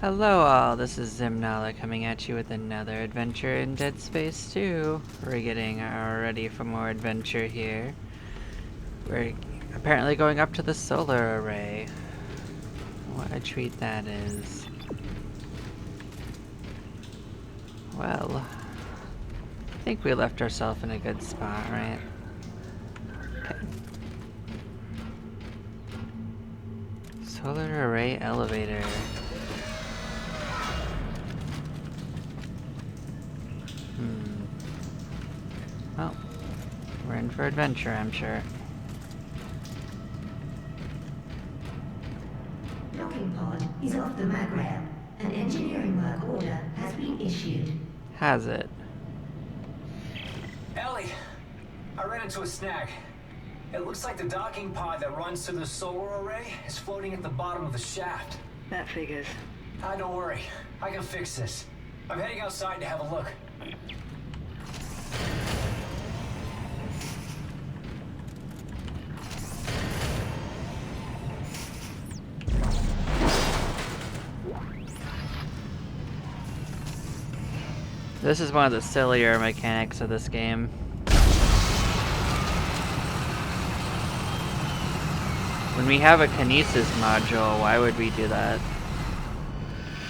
Hello all, this is Zimnala coming at you with another adventure in Dead Space 2. We're getting ready for more adventure here. We're apparently going up to the solar array. What a treat that is. Well, I think we left ourselves in a good spot, right? Okay. Solar array elevator. Well, we're in for adventure, I'm sure. Docking pod is off the mag rail. An engineering work order has been issued. Has it? Ellie, I ran into a snag. It looks like the docking pod that runs to the solar array is floating at the bottom of the shaft. That figures. Don't worry. I can fix this. I'm heading outside to have a look. This is one of the sillier mechanics of this game. When we have a kinesis module, why would we do that?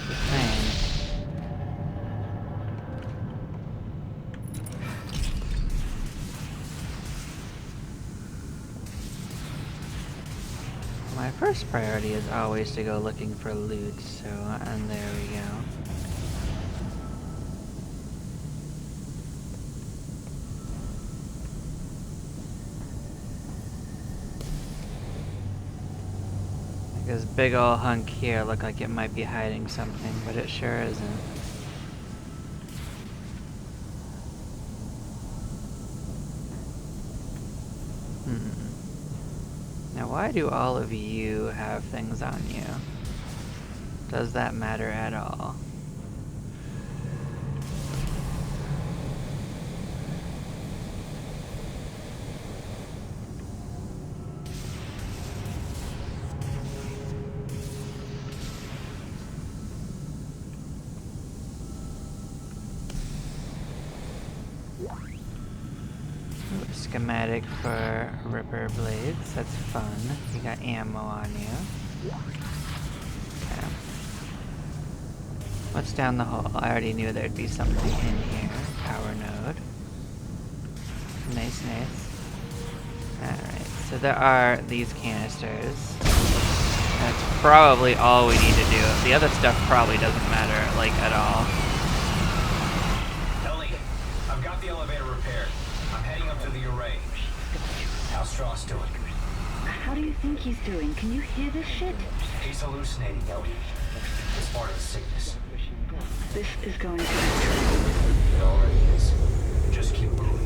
Just saying. My first priority is always to go looking for loot, so, and there we go. This big ol' hunk here looked like it might be hiding something, but it sure isn't. Now why do all of you have things on you? Does that matter at all? Schematic for Ripper Blades, that's fun. You got ammo on you. Okay. What's down the hall? I already knew there'd be something in here. Power node. Nice, nice. Alright, so there are these canisters. That's probably all we need to do. The other stuff probably doesn't matter, like, at all. Ellie, I've got the elevator repaired. I'm heading up to the array. How's Strauss doing? How do you think he's doing? Can you hear this shit? He's hallucinating, Ellie. It's part of the sickness. This is going to be trouble. It already is. Just keep moving.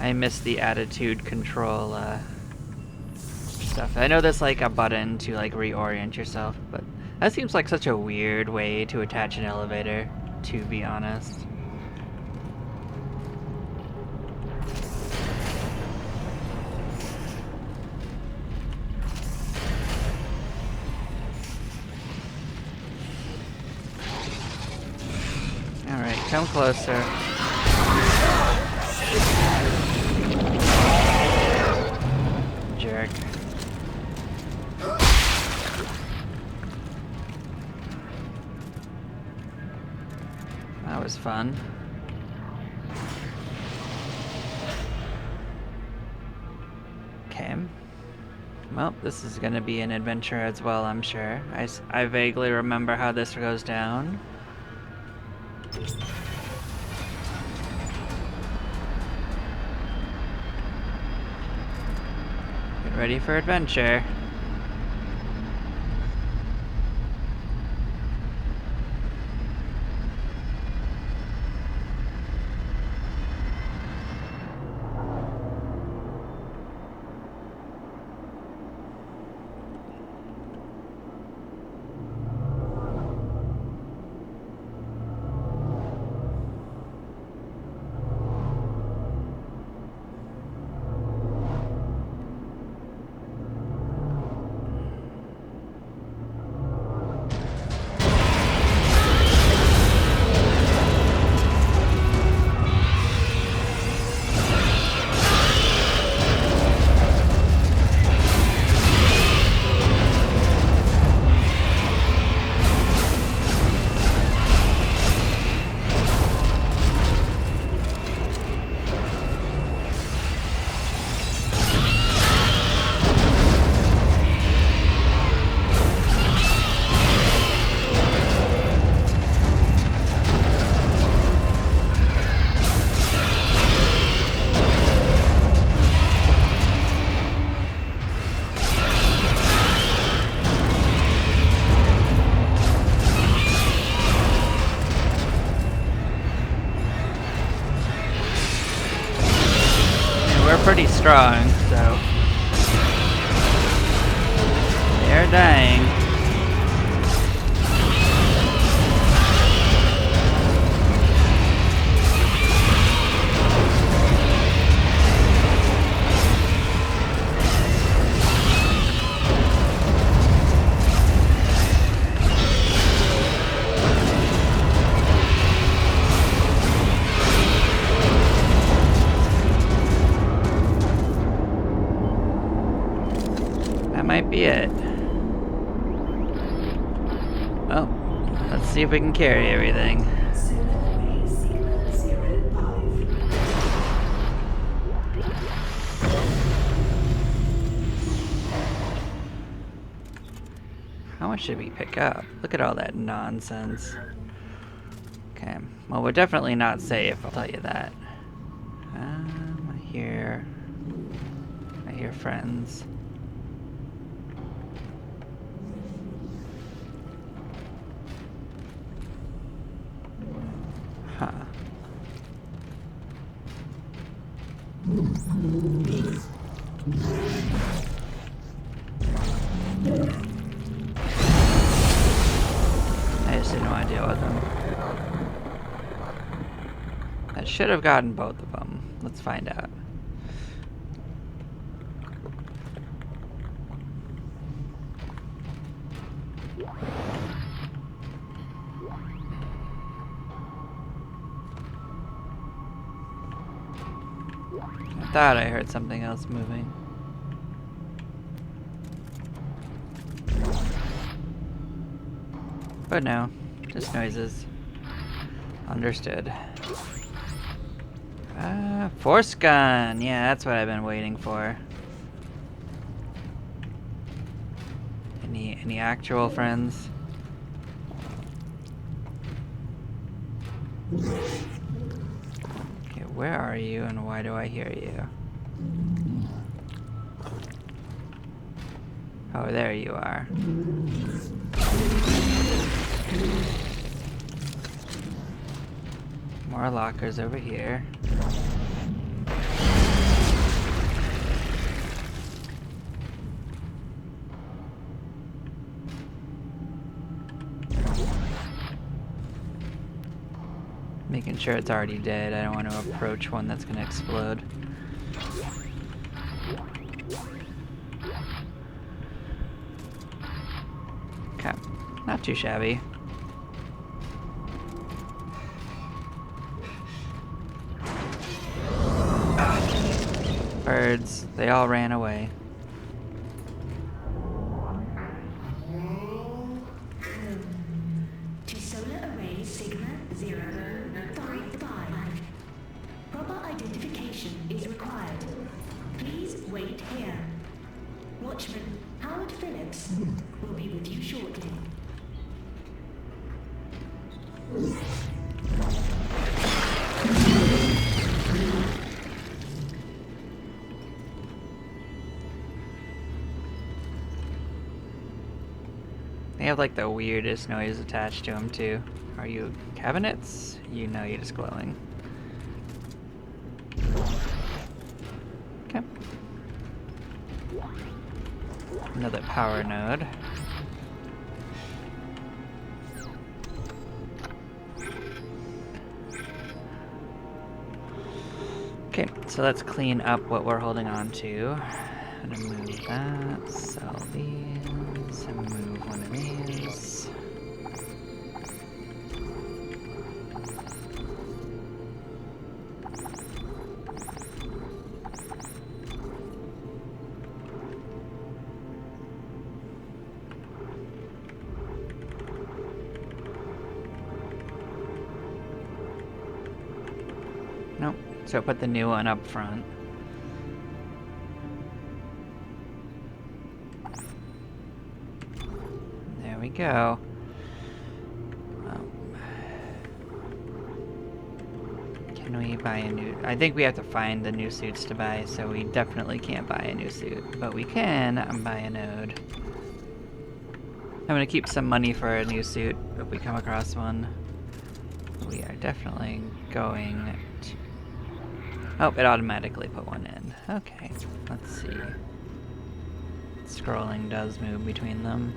I miss the attitude control stuff. I know there's like a button to like reorient yourself, but that seems like such a weird way to attach an elevator, to be honest. Alright, come closer. Jerk. That was fun. Okay. Well, this is gonna be an adventure as well, I'm sure. I vaguely remember how this goes down. Get ready for adventure. pretty strong, so they're dying. Might be it. Well, let's see if we can carry everything. How much should we pick up? Look at all that nonsense. Okay, well, we're definitely not safe, I'll tell you that. I hear friends. Huh. I just didn't want to deal with them. I should have gotten both of them. Let's find out. I thought I heard something else moving. But no, just noises. Understood. Force gun! Yeah, that's what I've been waiting for. Any actual friends? Okay, where are you and why do I hear you? Oh, there you are. More lockers over here. Making sure it's already dead. I don't want to approach one that's going to explode. Okay, not too shabby. Birds, they all ran away. To solar array Sigma 055. Proper identification is required. Please wait here. Watchman Howard Phillips will be with you shortly. They have like the weirdest noise attached to them too. Are you cabinets? You know you're just glowing. Okay. Another power node. Okay, so let's clean up what we're holding on to. I'm gonna move that, sell these, and move one of these. Nope, so put the new one up front. There we go. Can we buy a new... I think we have to find the new suits to buy, so we definitely can't buy a new suit. But we can buy a node. I'm gonna keep some money for a new suit if we come across one. We are definitely going to... Oh, it automatically put one in. Okay, let's see. Scrolling does move between them.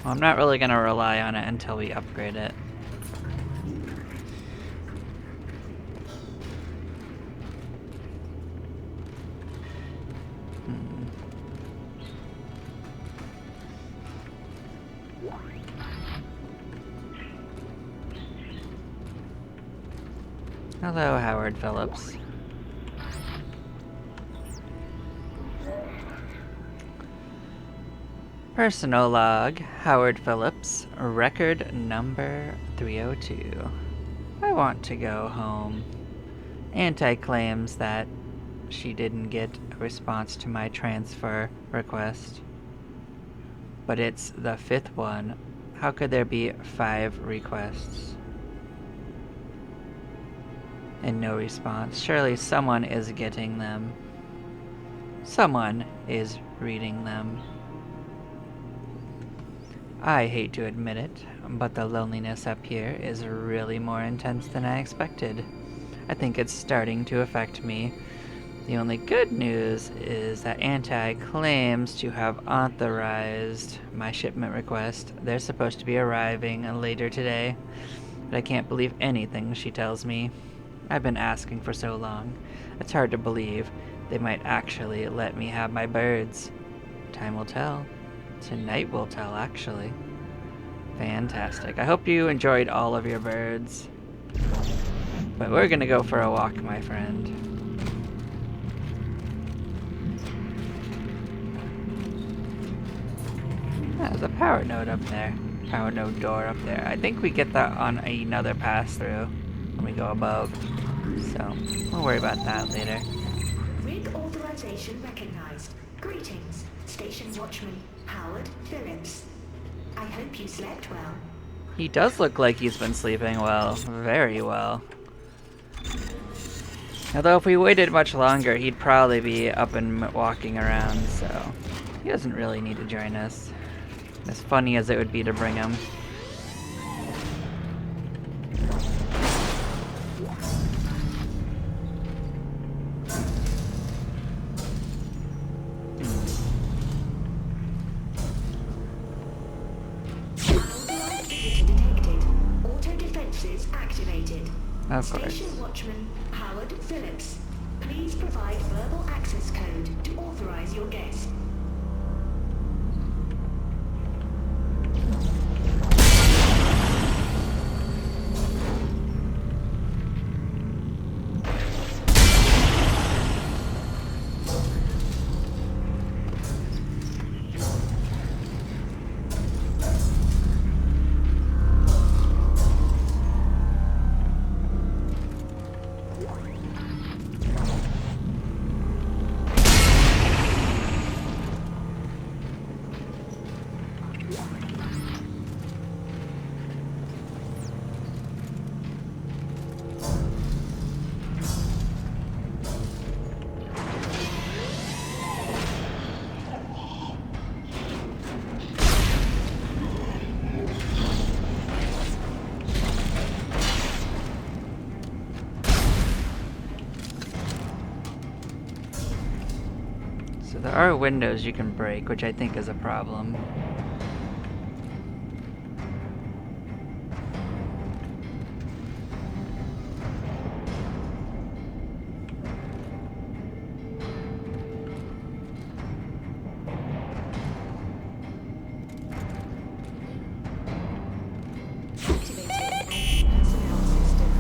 Well, I'm not really going to rely on it until we upgrade it. Hello, Howard Phillips. Personal log, Howard Phillips, record number 302. I want to go home. Anti claims that she didn't get a response to my transfer request. But it's the 5th one. How could there be 5 requests? And no response. Surely someone is getting them. Someone is reading them. I hate to admit it, but the loneliness up here is really more intense than I expected. I think it's starting to affect me. The only good news is that Anti claims to have authorized my shipment request. They're supposed to be arriving later today, but I can't believe anything she tells me. I've been asking for so long. It's hard to believe they might actually let me have my birds. Time will tell. Tonight will tell, actually. Fantastic. I hope you enjoyed all of your birds. But we're gonna go for a walk, my friend. Ah, there's a power node up there. Power node door up there. I think we get that on another pass-through when we go above. So, we'll worry about that later. Rig authorization recognized. Greetings, Station Watchman Howard Phillips. I hope you slept well. He does look like he's been sleeping well. Very well. Although if we waited much longer, he'd probably be up and walking around, so he doesn't really need to join us. As funny as it would be to bring him. Auto defenses activated. Of course. Station Watchman Howard Phillips. Please provide verbal access code to authorize your guest. So there are windows you can break, which I think is a problem. Activating anti-personnel system.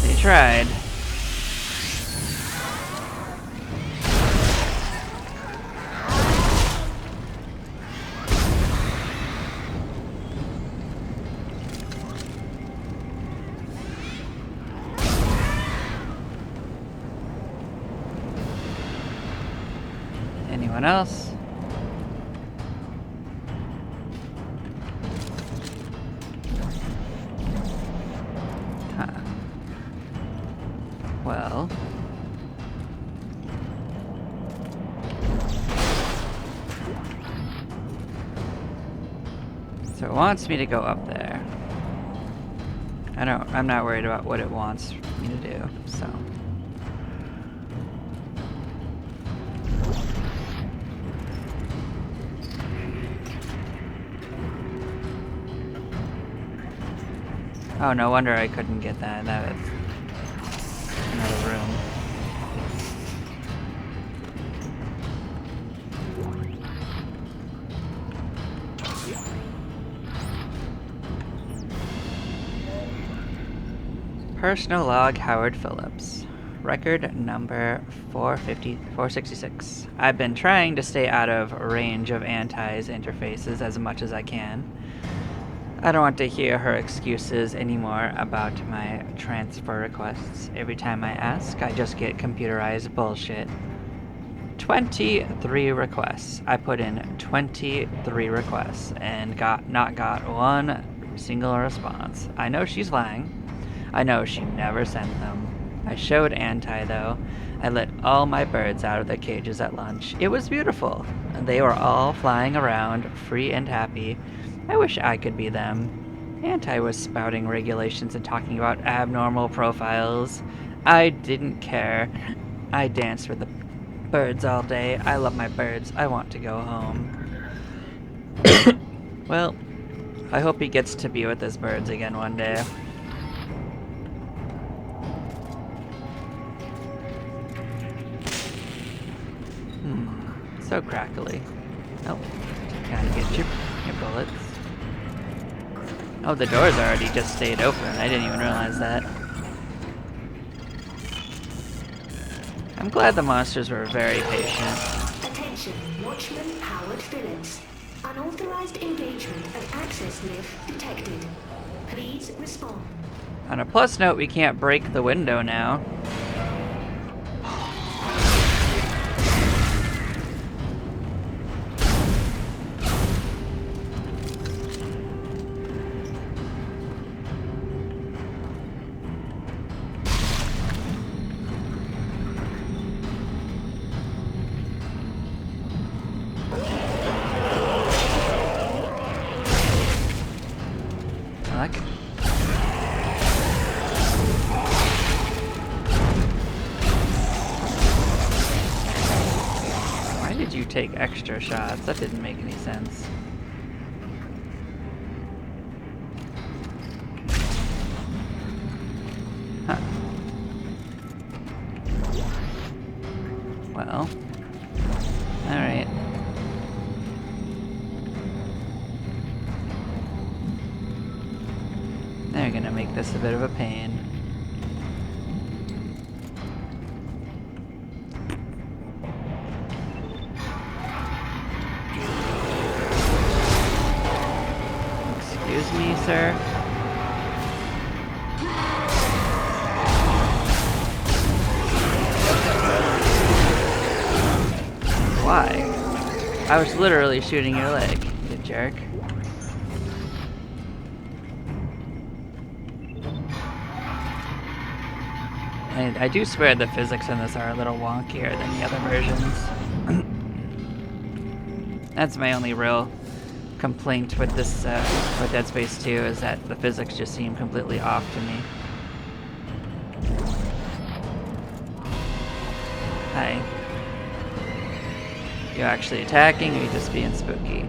They tried. Anyone else? Huh. Well. So it wants me to go up there. I'm not worried about what it wants me to do, so. Oh, no wonder I couldn't get that. That was another room. Personal log, Howard Phillips. Record number 466. I've been trying to stay out of range of Anti's interfaces as much as I can. I don't want to hear her excuses anymore about my transfer requests. Every time I ask, I just get computerized bullshit. 23 requests. I put in 23 requests and not got one single response. I know she's lying. I know she never sent them. I showed Anti, though. I let all my birds out of their cages at lunch. It was beautiful. They were all flying around, free and happy. I wish I could be them. Anti was spouting regulations and talking about abnormal profiles. I didn't care. I danced with the birds all day. I love my birds. I want to go home. Well, I hope he gets to be with his birds again one day. So crackly. Oh, kind of get your bullets. Oh, the doors already just stayed open. I didn't even realize that. I'm glad the monsters were very patient. Attention, Watchman Howard Phillips. Unauthorized engagement of access lift detected. Please respond. On a plus note, we can't break the window now. Why did you take extra shots? That didn't make any sense. Huh. Well. Alright. They're gonna make this a bit of a pain. Excuse me, sir? Why? I was literally shooting your leg, you jerk. I do swear the physics in this are a little wonkier than the other versions. That's my only real complaint with this, with Dead Space 2, is that the physics just seem completely off to me. Hi. You actually attacking, or you just being spooky?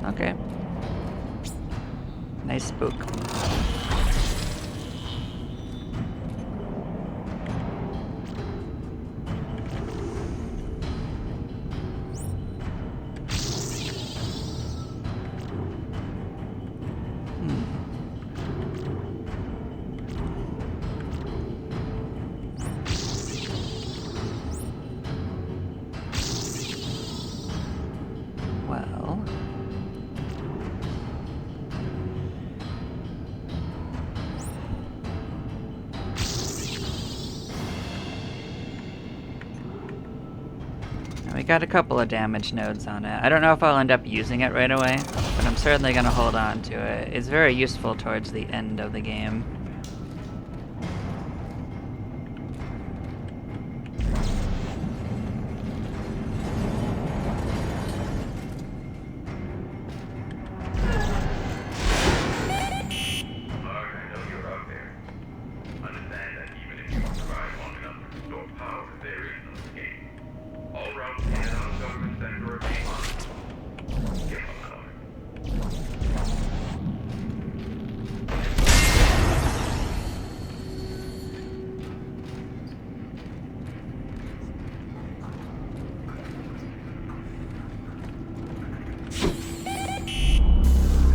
Okay. Nice spook. I got a couple of damage nodes on it. I don't know if I'll end up using it right away, but I'm certainly gonna hold on to it. It's very useful towards the end of the game.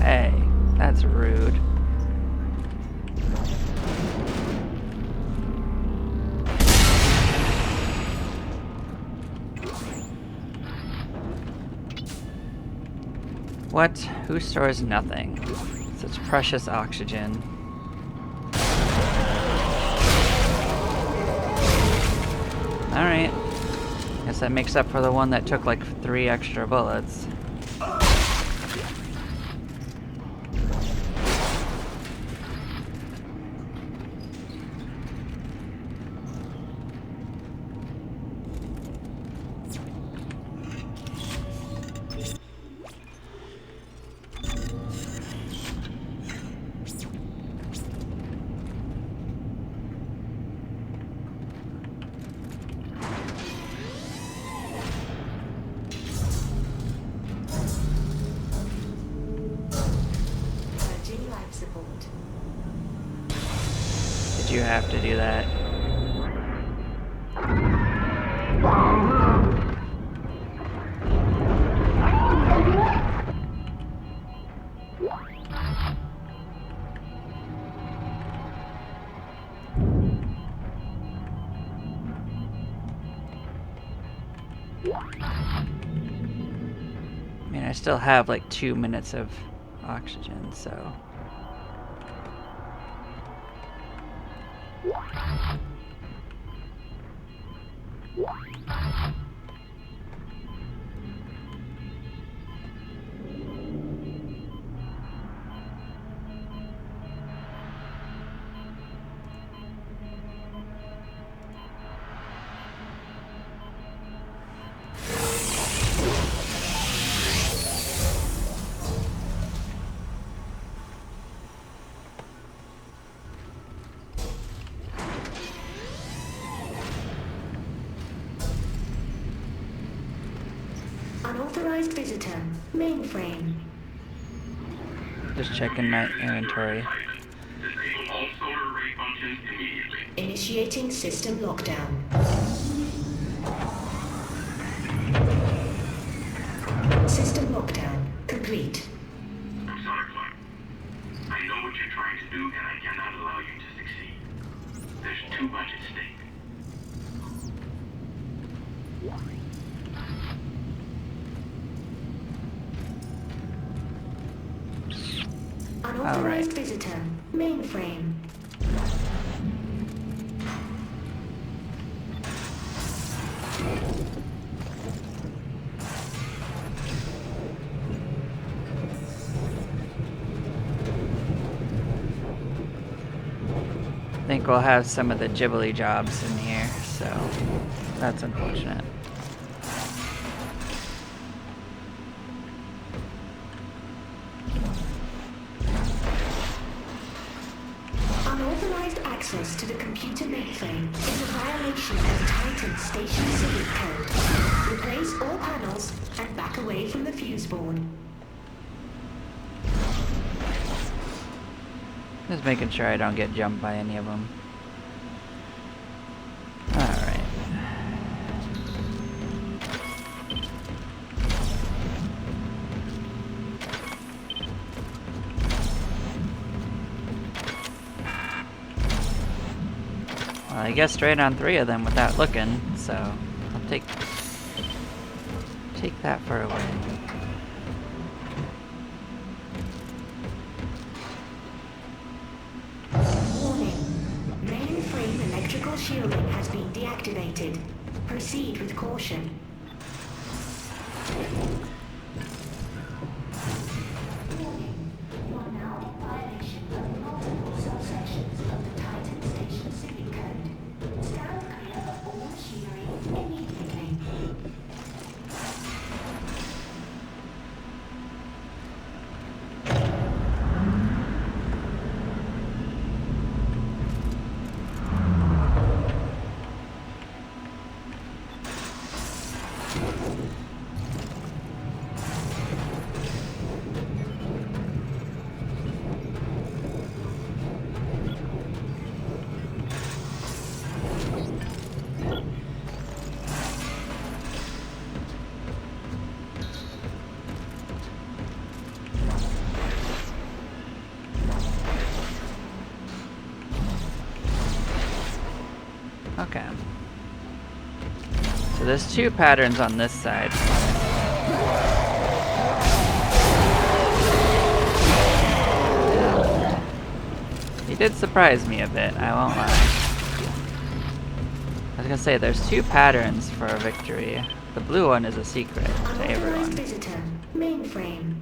Hey, that's rude. What? Who stores nothing? Such precious oxygen. Alright. Guess that makes up for the one that took like 3 extra bullets. Purging life support. Did you have to do that? I mean, I still have like 2 minutes of oxygen, so... Unauthorized visitor. Mainframe. Just checking my inventory. Disable all solar array functions immediately. Initiating system lockdown. System lockdown complete. I'm sorry, Clark. I know what you're trying to do, and I cannot allow you to succeed. There's too much at stake. Unauthorized visitor. Mainframe. I think we'll have some of the Ghibli jobs in here, so that's unfortunate. Unauthorized access to the computer mainframe is a violation of Titan Station Civic Code. Replace all panels and back away from the fuse board. Just making sure I don't get jumped by any of them. Alright. Well, I guess straight on 3 of them without looking, so I'll take that for a win. Mainframe electrical shielding has been deactivated. Proceed with caution. Okay. So there's 2 patterns on this side. He did surprise me a bit, I won't lie. I was gonna say, there's 2 patterns for a victory. The blue one is a secret to Unauthorized everyone. visitor. Mainframe.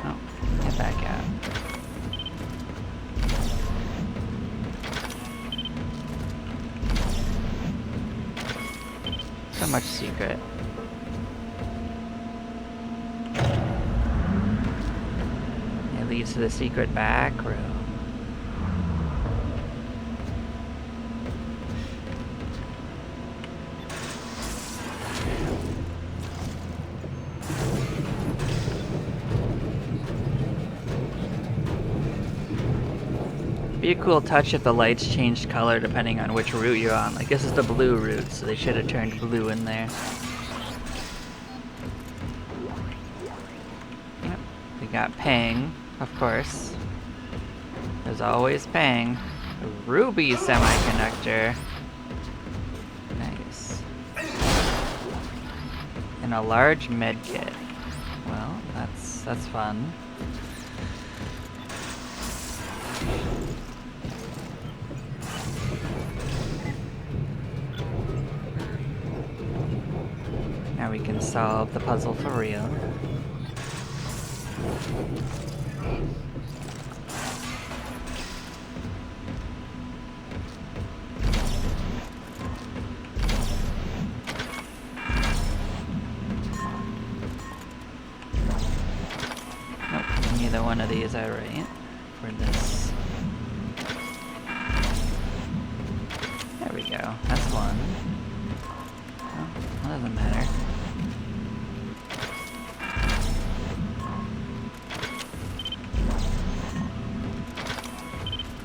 Oh, get back out. So much secret. It leads to the secret back room. Be a cool touch if the lights changed color depending on which route you're on. Like, this is the blue route, so they should have turned blue in there. Yep, we got Pang, of course. There's always Pang. A ruby semiconductor. Nice. And a large med kit. Well, that's fun. Now we can solve the puzzle for real. Nope, neither one of these are right for this. There we go, that's one. Oh, that doesn't matter.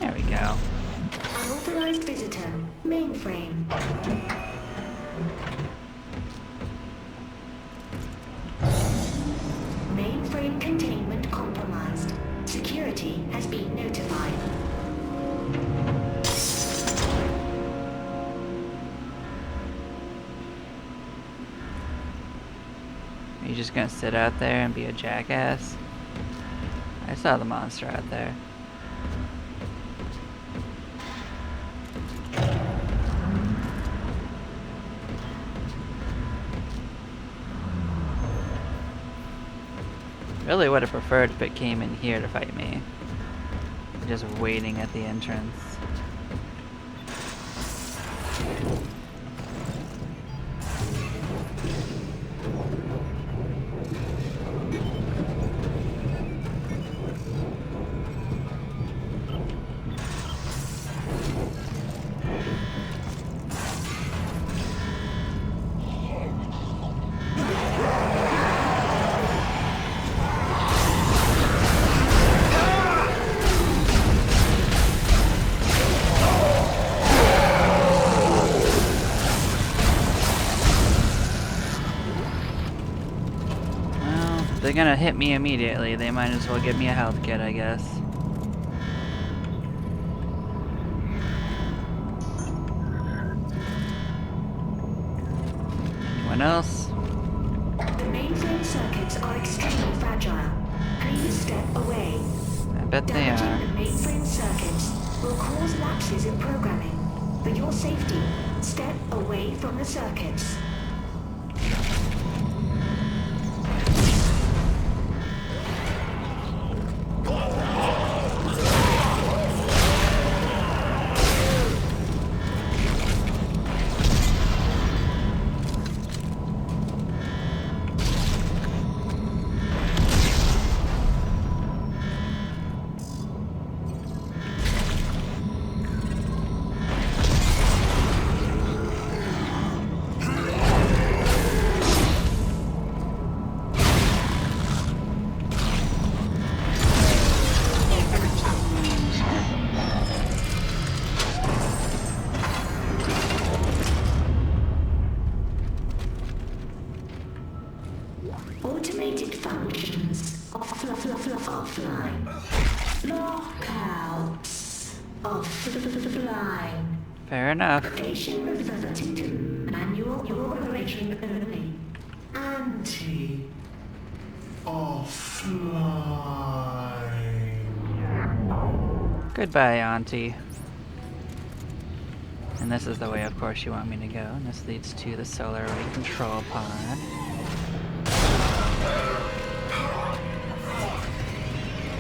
There we go. Unauthorized visitor. Mainframe. Mainframe containment compromised. Security has been notified. Are you just gonna sit out there and be a jackass? I saw the monster out there. Really would have preferred if it came in here to fight me. Just waiting at the entrance. They're gonna hit me immediately. They might as well give me a health kit, I guess. Anyone else? The mainframe circuits are extremely fragile. Please step away. I bet they are. Damaging the mainframe circuits will cause lapses in programming. For your safety, step away from the circuits. Automated functions offline. Lockouts offline. Fair enough. Station reverted to manual operation only. Offline. Goodbye, Auntie. And this is the way, of course, you want me to go. And this leads to the solar array control pod.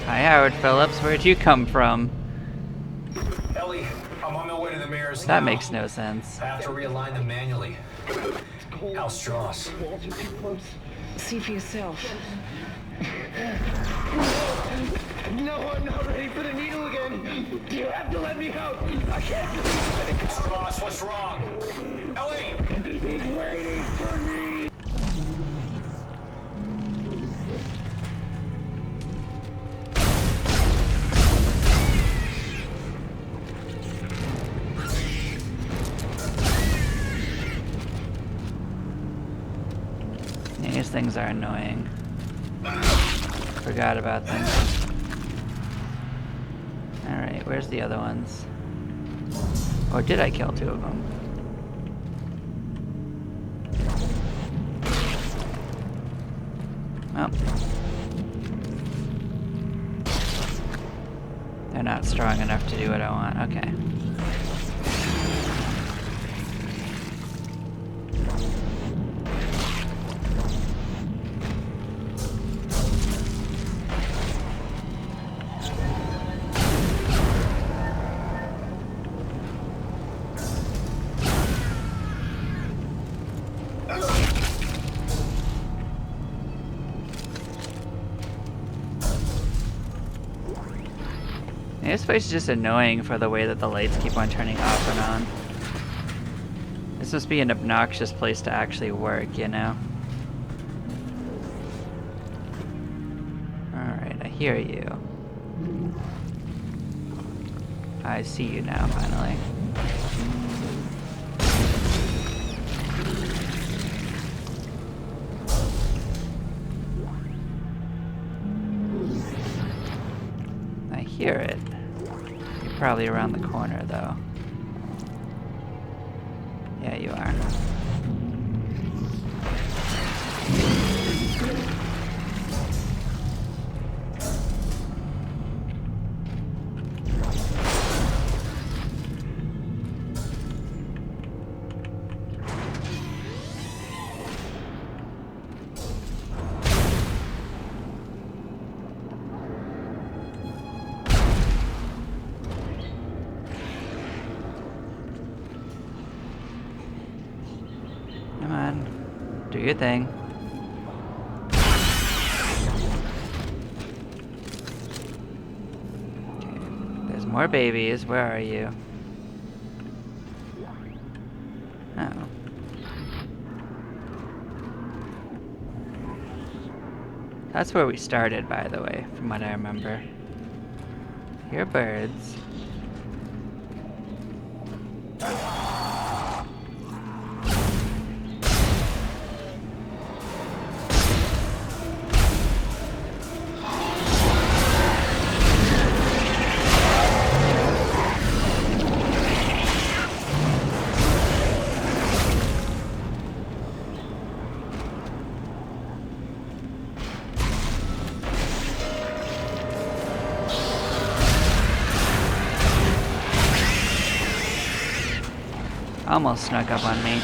Hi, Howard Phillips. Where'd you come from? Ellie, I'm on my way to the mirrors That now. makes no sense. I have to realign them manually. Hal Strauss. Walls are too close. See for yourself. No, I'm not ready for the needle again. You have to let me out. I can't. Strauss, what's wrong? Ellie! He's waiting for me. These things are annoying. Forgot about them. Alright, where's the other ones? Or did I kill 2 of them? Oh. They're not strong enough to do what I want. Okay. This place is just annoying for the way that the lights keep on turning off and on. This must be an obnoxious place to actually work, you know? Alright, I hear you. I see you now, finally. I hear it. You're probably around the corner, though. Yeah, you are. Come on, do your thing. Okay, there's more babies. Where are you? Oh. That's where we started, by the way, from what I remember. Here are birds. Almost snuck up on me.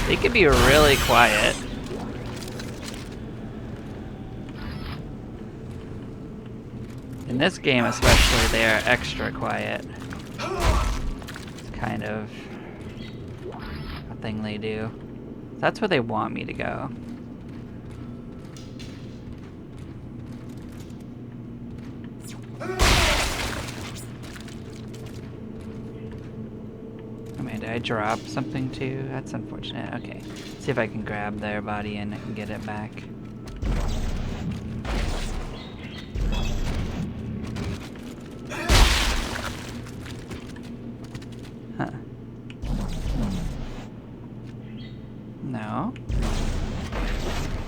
They could be really quiet. In this game especially, they are extra quiet. It's kind of a thing they do. That's where they want me to go. Did I drop something too? That's unfortunate. Okay. See if I can grab their body and get it back. Huh. No.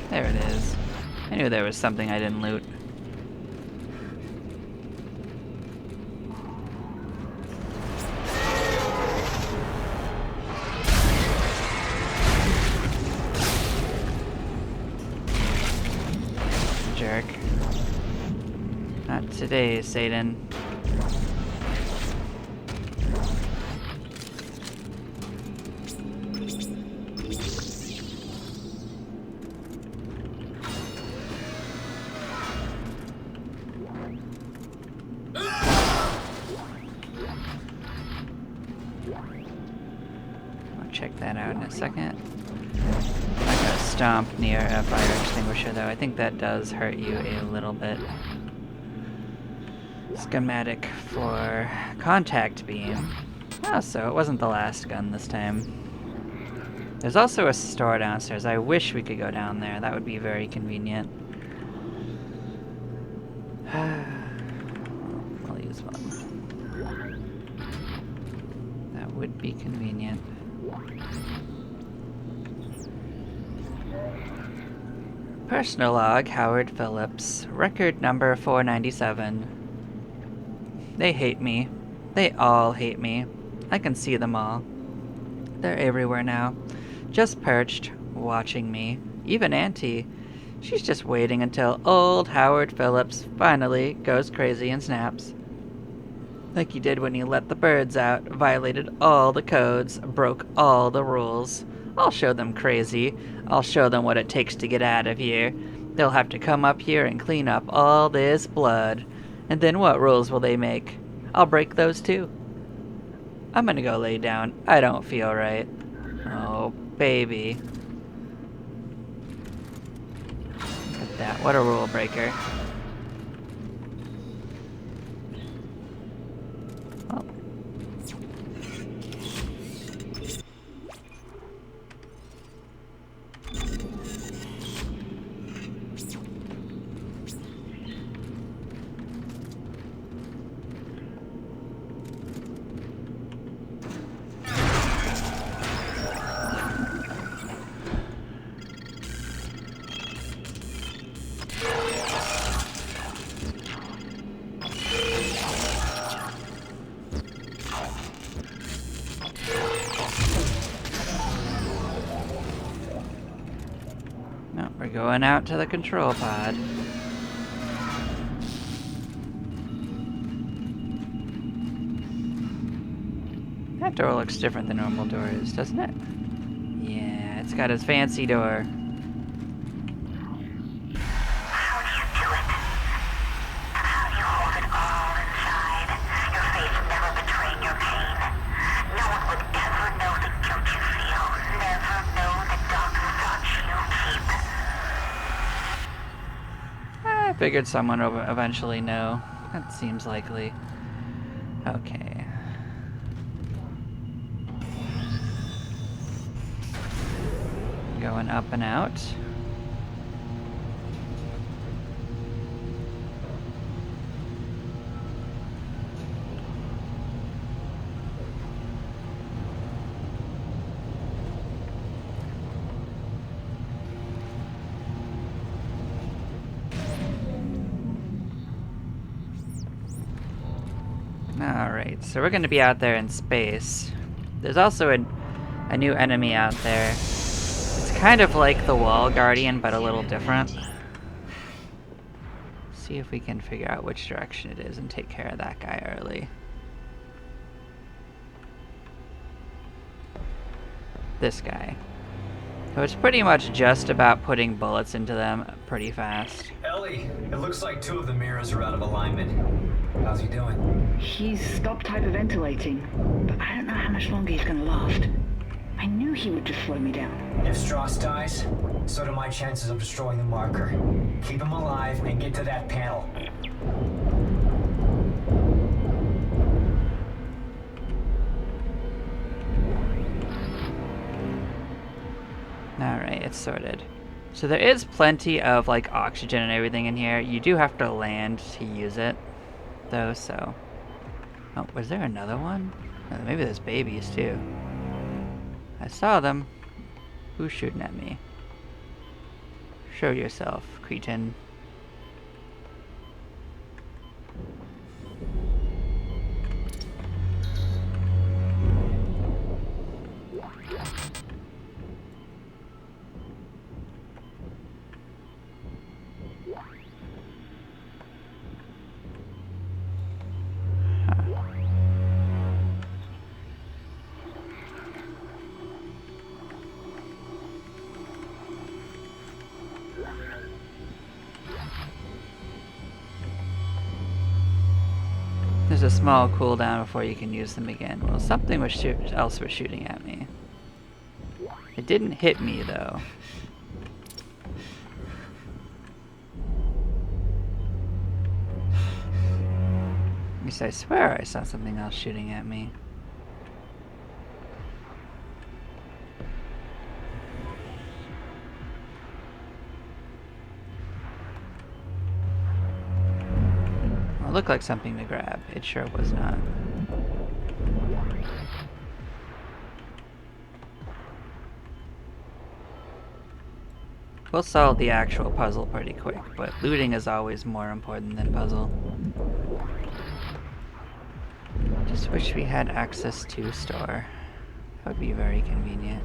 There it is. I knew there was something I didn't loot. Jerk. Not today, Satan. I'll check that out in a second. I'm not gonna stomp near a fire extinguisher though. I think that does hurt you a little bit. Schematic for contact beam. Oh, so it wasn't the last gun this time. There's also a store downstairs. I wish we could go down there. That would be very convenient. I'll use one. That would be convenient. Personal log, Howard Phillips. Record number 497. They hate me. They all hate me. I can see them all. They're everywhere now. Just perched, watching me. Even Auntie. She's just waiting until old Howard Phillips finally goes crazy and snaps. Like he did when he let the birds out, violated all the codes, broke all the rules. I'll show them crazy. I'll show them what it takes to get out of here. They'll have to come up here and clean up all this blood. And then what rules will they make? I'll break those too. I'm gonna go lay down. I don't feel right. Oh, baby. Look at that. What a rule breaker. Oh. No, we're going out to the control pod. That door looks different than normal doors, doesn't it? Yeah, it's got its fancy door. I figured someone would eventually know. That seems likely. Okay. Going up and out. Alright, so we're going to be out there in space. There's also a new enemy out there. It's kind of like the Wall Guardian, but a little different. See if we can figure out which direction it is and take care of that guy early. This guy. So it's pretty much just about putting bullets into them pretty fast. Ellie, it looks like 2 of the mirrors are out of alignment. How's he doing? He's stopped hyperventilating, but I don't know how much longer he's gonna last. I knew he would just slow me down. If Strauss dies, so do my chances of destroying the marker. Keep him alive and get to that panel. Alright, it's sorted. So there is plenty of like oxygen and everything in here. You do have to land to use it, though, so... Oh, was there another one? Oh, maybe there's babies, too. I saw them. Who's shooting at me? Show yourself, cretin. There's a small cooldown before you can use them again. Well, something was else was shooting at me. It didn't hit me, though. At least I swear I saw something else shooting at me. It looked like something to grab. It sure was not. We'll solve the actual puzzle pretty quick, but looting is always more important than puzzle. Just wish we had access to store. That would be very convenient.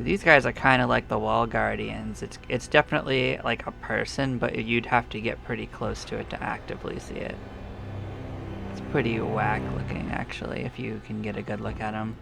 These guys are kind of like the wall guardians. It's definitely like a person, but you'd have to get pretty close to it to actively see it. It's pretty whack looking, actually, if you can get a good look at them.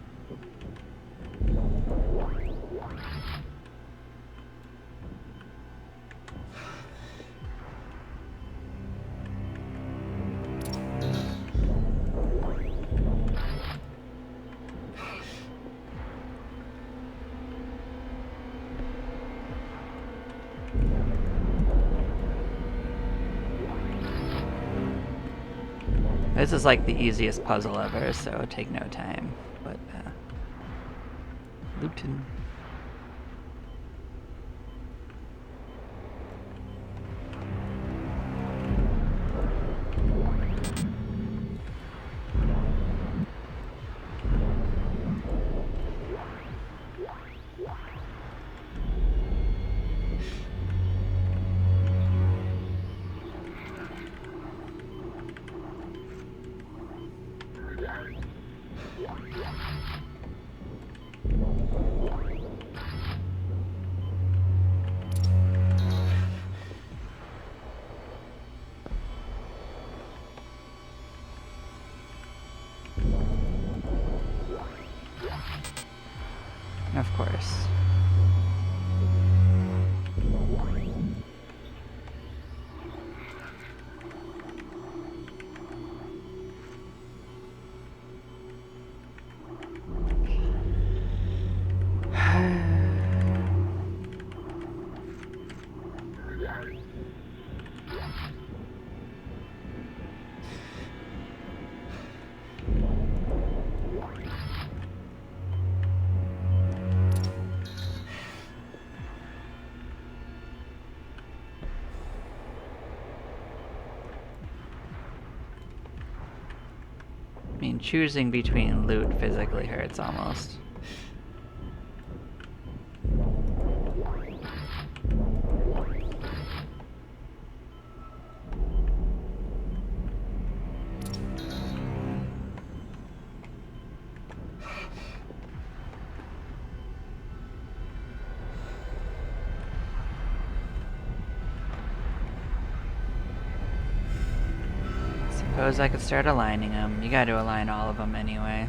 This is like the easiest puzzle ever, so take no time. But, lootin'. Of course. I mean, choosing between loot physically hurts almost. Suppose I could start aligning them. You gotta align all of them anyway.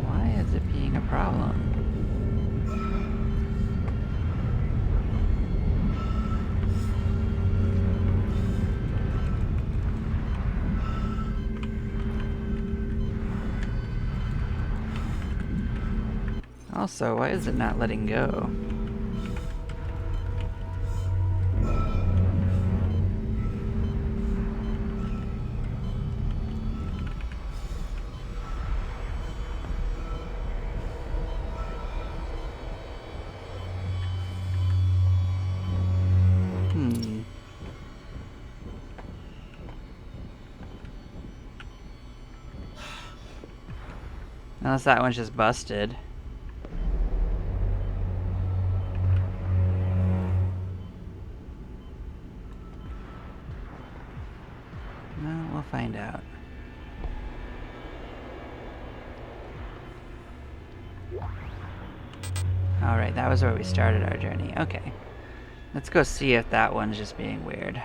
Why is it being a problem? Also, why is it not letting go? Unless that one's just busted. Well, we'll find out. Alright, that was where we started our journey. Okay. Let's go see if that one's just being weird.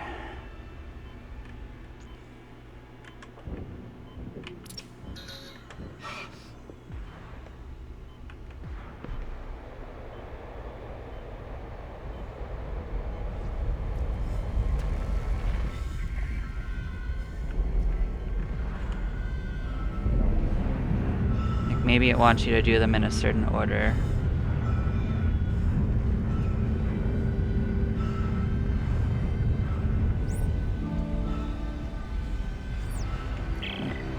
Maybe it wants you to do them in a certain order.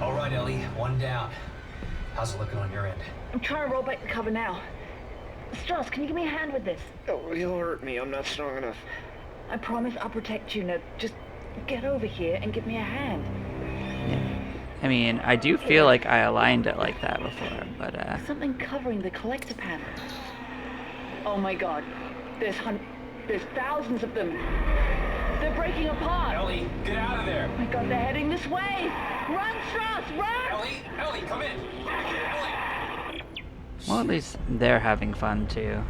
All right, Ellie, one down. How's it looking on your end? I'm trying to roll back the cover now. Strauss, can you give me a hand with this? Oh, he'll hurt me. I'm not strong enough. I promise I'll protect you. Now, just get over here and give me a hand. I mean, I do feel like I aligned it like that before, but Something covering the collector panel. Oh my god. There's thousands of them. They're breaking apart. Ellie, get out of there! Oh my god, they're heading this way. Run, Strauss, run! Ellie, come in! Ellie! well, at least they're having fun too.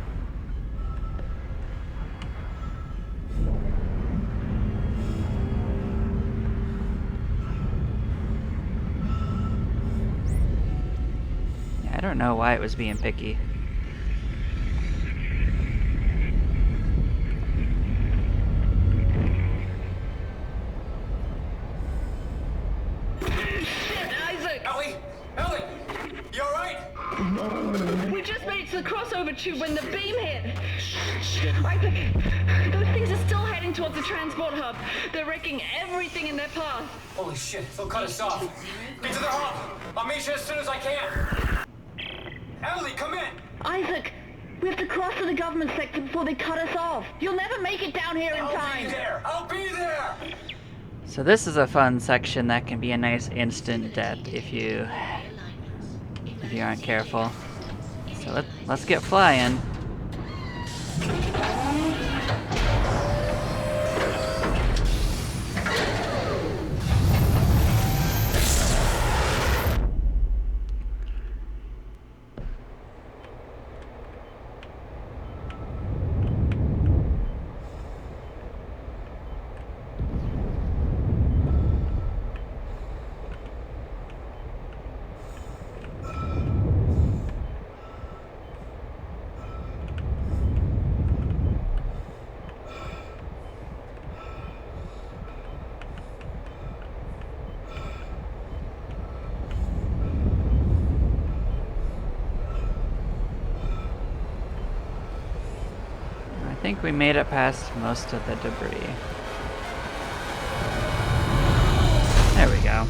I don't know why it was being picky. Shit, Isaac! Ellie! You alright? We just made it to the crossover tube when the beam hit. Isaac, those things are still heading towards the transport hub. They're wrecking everything in their path. Holy shit, they'll cut us off. Get to the hub! I'll meet you as soon as I can! Ellie, come in! Isaac, we have to cross to the government sector before they cut us off. You'll never make it down here in I'll time. be there! I'll be there! So this is a fun section that can be a nice instant death if you aren't careful. So let's get flying. I think we made it past most of the debris. There we go.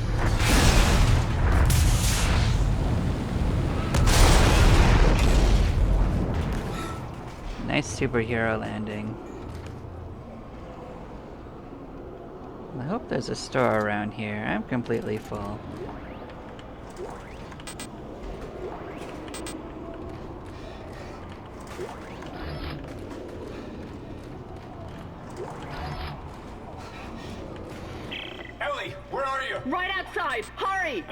Nice superhero landing. I hope there's a store around here. I'm completely full. Ellie, where are you? Right outside, hurry!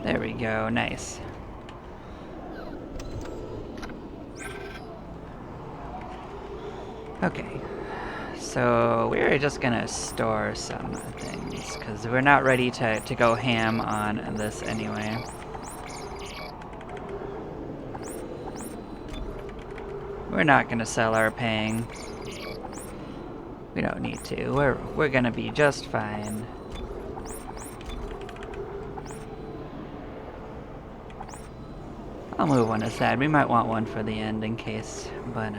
There we go, nice. Okay, So we're just gonna store some things because we're not ready to go ham on this anyway. We're not gonna sell our Pang. We don't need to. We're gonna be just fine. I'll move one aside. We might want one for the end in case, but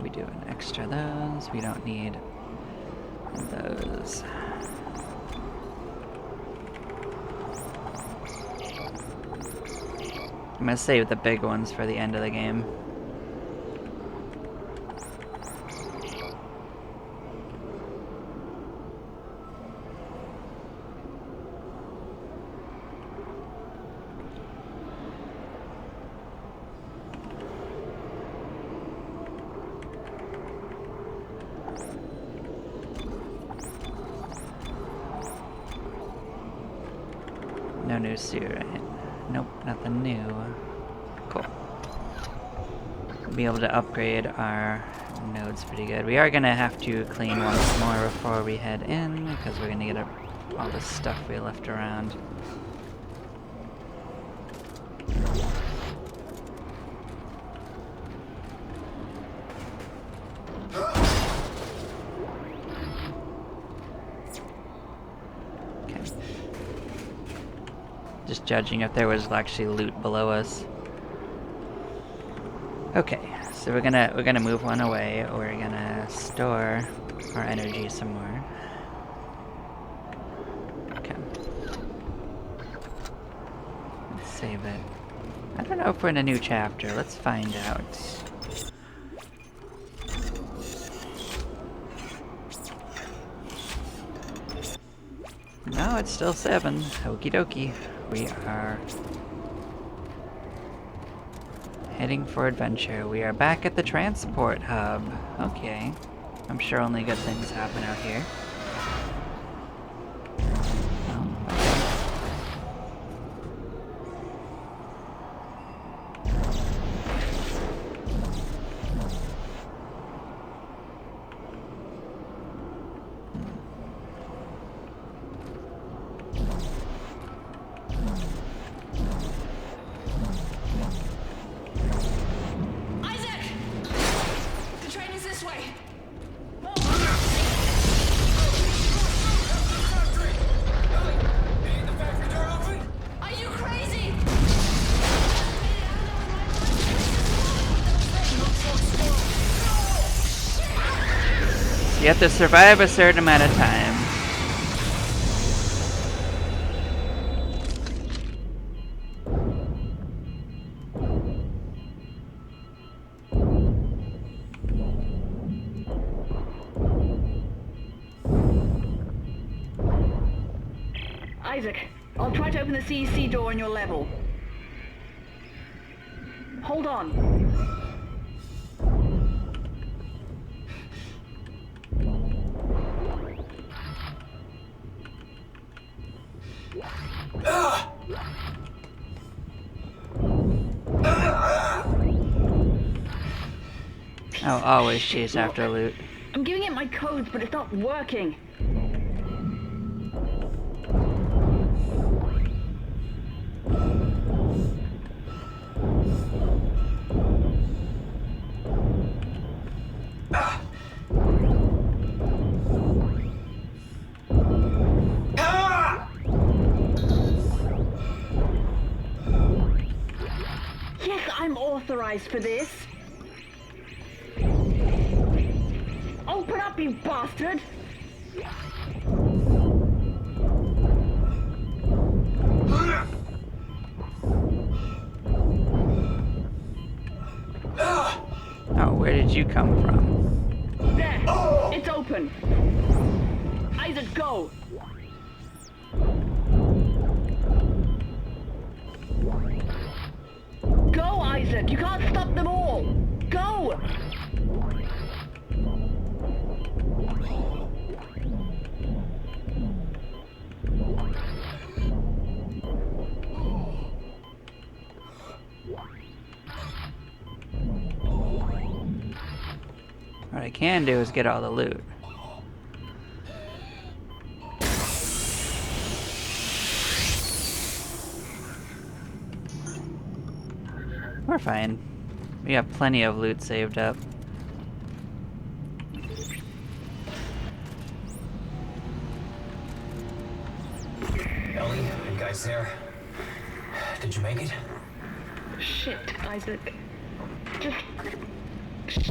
we do an extra of those. We don't need those. I'm gonna save the big ones for the end of the game. No new suit, right? Nope, nothing new. Cool. We'll be able to upgrade our nodes pretty good. We are gonna have to clean once more before we head in, because we're gonna get all the stuff we left around. Just judging if there was actually loot below us. Okay, so we're gonna move one away. We're gonna store our energy somewhere. Okay. Let's save it. I don't know if we're in a new chapter. Let's find out. No, it's still 7. Okie dokie. We are heading for adventure. We are back at the transport hub. Okay. I'm sure only good things happen out here. Oh, Isaac! The train is this way. Are you crazy? you have to survive a certain amount of time. Isaac, I'll try to open the CEC door on your level. Hold on. I'll always chase after loot. I'm giving it my codes, but it's not working. Yes, I'm authorized for this. Open up, you bastard! Oh, where did you come from? There! It's open! Isaac, go! Go, Isaac! You can't stop them all! Go! can do is get all the loot. We're fine. We got plenty of loot saved up. Ellie, you guys there? Did you make it? Shit, Isaac. Just...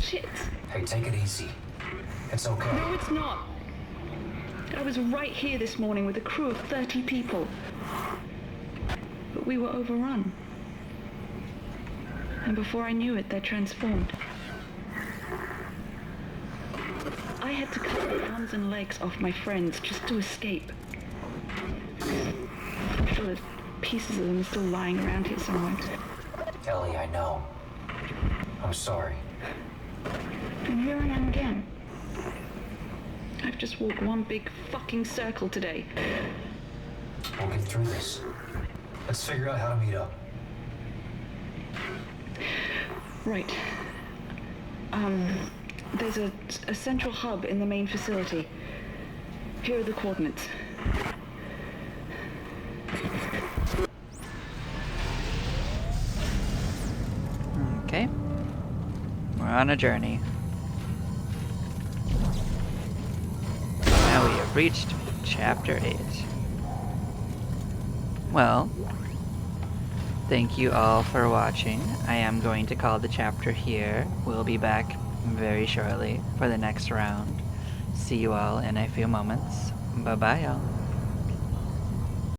shit. Hey, take it easy. It's okay. No, it's not. I was right here this morning with a crew of 30 people. But we were overrun. And before I knew it, they transformed. I had to cut the arms and legs off my friends just to escape. I'm sure there's pieces of them still lying around here somewhere. Ellie, I know. I'm sorry. And here I am again. I've just walked one big fucking circle today. We'll get through this. Let's figure out how to meet up. Right. There's a central hub in the main facility. Here are the coordinates. Okay. We're on a journey. Now we have reached Chapter 8. Well, thank you all for watching. I am going to call the chapter here. We'll be back very shortly for the next round. See you all in a few moments. Bye-bye, y'all.